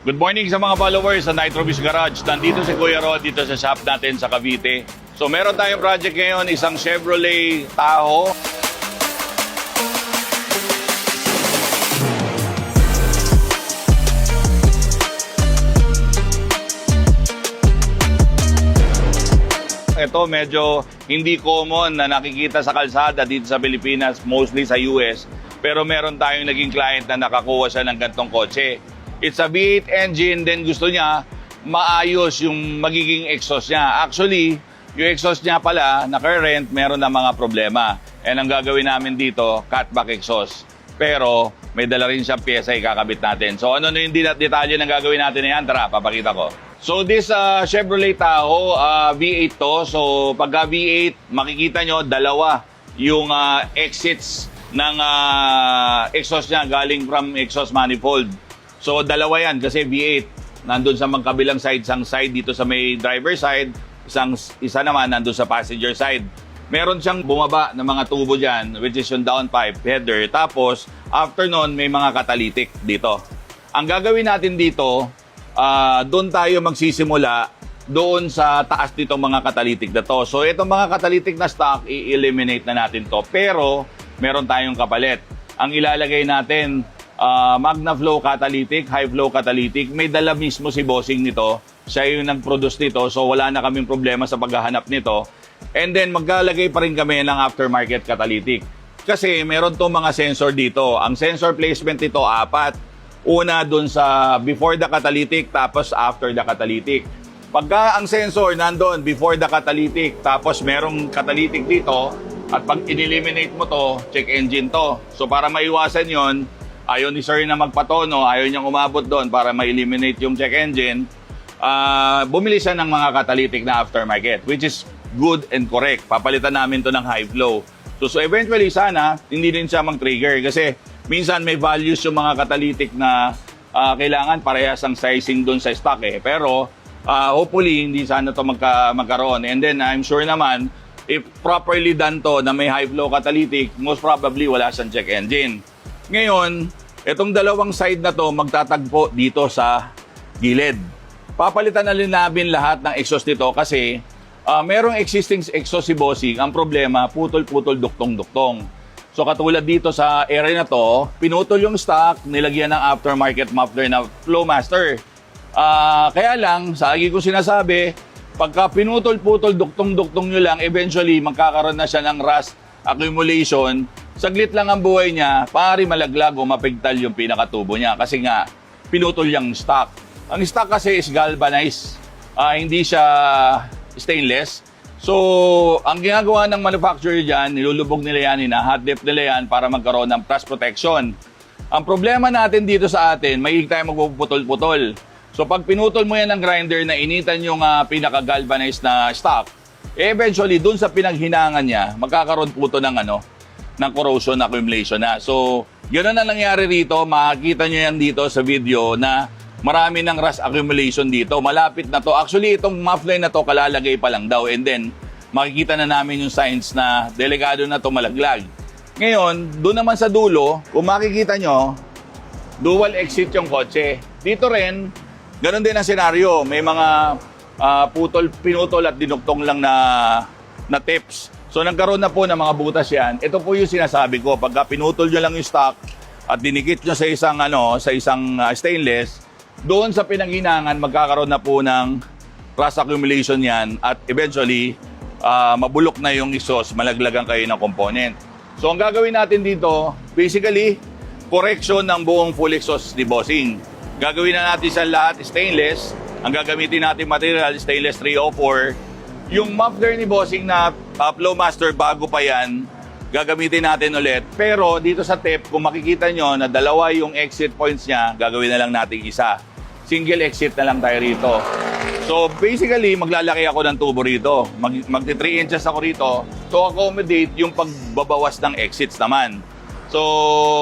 Good morning sa mga followers sa Nitrobis Garage. Nandito si Kuya Rod dito sa shop natin sa Cavite. So meron tayong project ngayon, isang Chevrolet Tahoe. Ito medyo hindi common na nakikita sa kalsada dito sa Pilipinas, mostly sa US. Pero meron tayong naging client na nakakuha siya ng gantong kotse. It's a V8 engine, then gusto niya maayos yung magiging exhaust niya. Actually, yung exhaust niya pala, na current, meron na mga problema. And ang gagawin namin dito, cutback exhaust. Pero may dala rin siyang pyesa ikakabit natin. So ano na yung detalye ng gagawin natin na yan? Tara, papakita ko. So this Chevrolet Tahoe, V8 to. So pagka V8, makikita nyo, dalawa yung exits ng exhaust niya galing from exhaust manifold. So dalawa yan kasi V8. Nandun sa magkabilang side, isang side dito sa may driver side, isa naman nandun sa passenger side. Meron siyang bumaba ng mga tubo dyan, which is yung downpipe, header. Tapos, after nun, may mga catalytic dito. Ang gagawin natin dito, doon tayo magsisimula doon sa taas dito mga catalytic na to. So, itong mga catalytic na stock, i-eliminate na natin to. Pero, meron tayong kapalit. Ang ilalagay natin, Magna Flow Catalytic, High Flow Catalytic. May dala mismo si bossing nito. Siya yung nag-produce nito. So, wala na kaming problema sa paghahanap nito. And then, maglalagay pa rin kami ng aftermarket catalytic. Kasi meron to mga sensor dito. Ang sensor placement nito, 4. Una dun sa before the catalytic, tapos after the catalytic. Pagka ang sensor nandun before the catalytic, tapos merong catalytic dito, at pag in-eliminate mo to, check engine to. So para maiwasan yon, ayaw ni sir na magpatono, ayaw niyang umabot doon para ma-eliminate yung check engine, bumili siya ng mga catalytic na aftermarket, which is good and correct. Papalitan namin to ng high flow. So eventually sana, hindi din siya mag-trigger kasi minsan may values yung mga catalytic na kailangan parehas ang sizing doon sa stock eh. Pero hopefully hindi sana to magkaroon. And then I'm sure naman, if properly done to na may high flow catalytic, most probably wala siyang check engine. Ngayon, itong dalawang side na to magtatagpo dito sa gilid. Papalitan na rin namin lahat ng exhaust nito kasi merong existing exhaust si bossing. Ang problema, putol-putol, duktong-duktong. So katulad dito sa area na to, pinutol yung stock, nilagyan ng aftermarket muffler na Flowmaster. Kaya lang, sa lagi ko sinasabi, pagka pinutol-putol, duktong-duktong nyo lang, eventually magkakaroon na siya ng rust accumulation. Saglit lang ang buhay niya, pari malaglag o mapigtal yung pinakatubo niya kasi nga, pinutol yung stock. Ang stock kasi is galvanized, hindi siya stainless. So, ang ginagawa ng manufacturer dyan, nilulubog nila yan, hot dip nila yan para magkaroon ng rust protection. Ang problema natin dito sa atin, may tayo magpuputol-putol. So, pag pinutol mo yan ng grinder na initan yung pinaka-galvanized na stock, eventually, dun sa pinaghinangan niya, magkakaroon po ito ng corrosion accumulation na. So, gano'n na nangyari rito. Makikita nyo yan dito sa video na marami ng rust accumulation dito. Malapit na to. Actually, itong muffler na to, kalalagay pa lang daw. And then, makikita na namin yung signs na delikado na to malaglag. Ngayon, doon naman sa dulo, kung makikita nyo, dual exit yung kotse. Dito rin, ganun din ang senaryo. May mga pinutol at dinuktong lang na tips. So, nagkaroon na po ng mga butas yan. Ito po yung sinasabi ko. Pagka pinutol nyo lang yung stock at dinikit nyo sa isang stainless, doon sa pinanghinangan, magkakaroon na po ng rust accumulation yan at eventually, mabulok na yung exhaust, malaglagan kayo ng component. So, ang gagawin natin dito, basically, correction ng buong full exhaust ni bossing. Gagawin na natin sa lahat stainless. Ang gagamitin natin material, stainless 304. Yung muffler ni bossing na Flowmaster, bago pa yan, gagamitin natin ulit. Pero dito sa tip, kung makikita nyo na dalawa yung exit points niya, gagawin na lang natin isa. Single exit na lang tayo rito. So basically, maglalaki ako ng tubo rito. Magti 3 inches ako rito to accommodate yung pagbabawas ng exits naman. So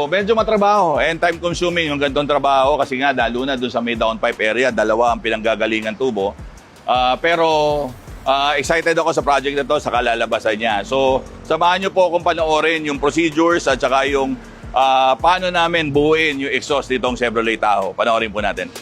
medyo matrabaho and time consuming yung ganitong trabaho kasi nga lalo na dun sa may downpipe area, dalawa ang pinanggagalingan tubo. Pero excited ako sa project na to sa kalalabasan niya. So, samahan niyo po akong panoorin yung procedures at saka yung paano namin buuin yung exhaust nitong Chevrolet Tahoe. Panoorin po natin.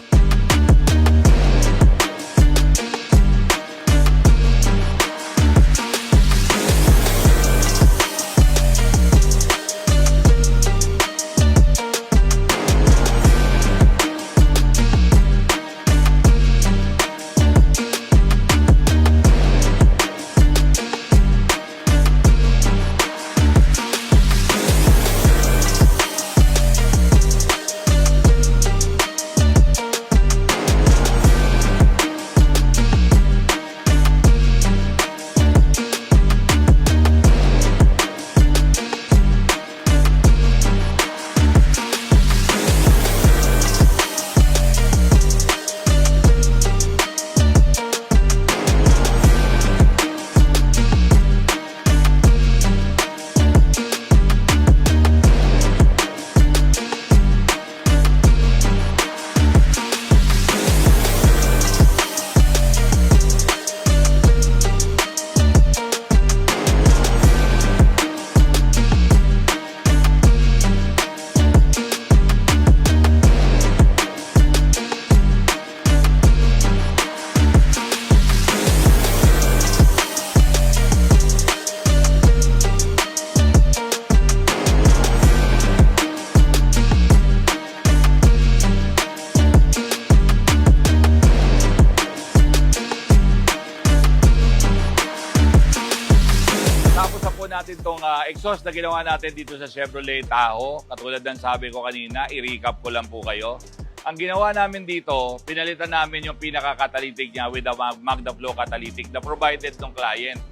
natin itong exhaust na ginawa natin dito sa Chevrolet Tahoe. Katulad ng sabi ko kanina, i-recap ko lang po kayo. Ang ginawa namin dito, pinalitan namin yung pinaka-catalytic niya with the Magda Flow catalytic na provided ng client.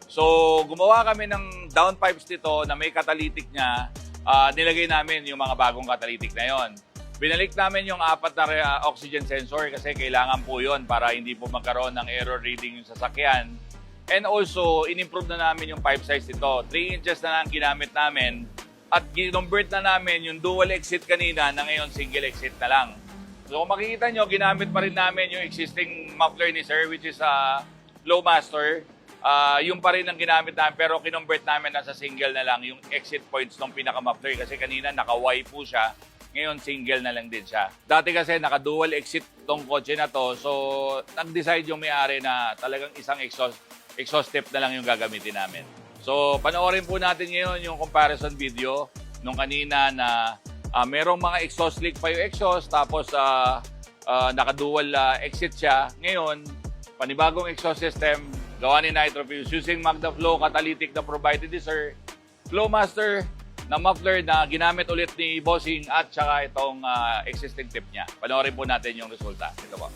So, gumawa kami ng downpipes dito na may catalytic niya. Nilagay namin yung mga bagong catalytic na yon. Binalik namin yung 4 na oxygen sensor kasi kailangan po yun para hindi po magkaroon ng error reading yung sasakyan. And also, in-improve na namin yung pipe size nito. 3 inches na lang ginamit namin at ginonvert na namin yung dual exit kanina na ngayon single exit na lang. So kung makikita nyo, ginamit pa rin namin yung existing muffler ni Sir which is Flowmaster. Yung pa rin ang ginamit namin pero kinonvert namin na sa single na lang yung exit points ng pinaka-muffler kasi kanina naka-Y po siya. Ngayon, single na lang din siya. Dati kasi naka-dual exit tong kotse na to. So, nag-decide yung may-ari na talagang isang exhaust tip na lang yung gagamitin namin. So, panoorin po natin ngayon yung comparison video nung kanina na merong mga exhaust leak pa yung exhaust tapos naka-dual exit siya. Ngayon, panibagong exhaust system gawa ni Nitro Fuels using Magda Flow catalytic na provided ni Sir, Flowmaster na muffler na ginamit ulit ni Bossing at saka itong existing tip niya. Panoorin po natin yung resulta. Ito po.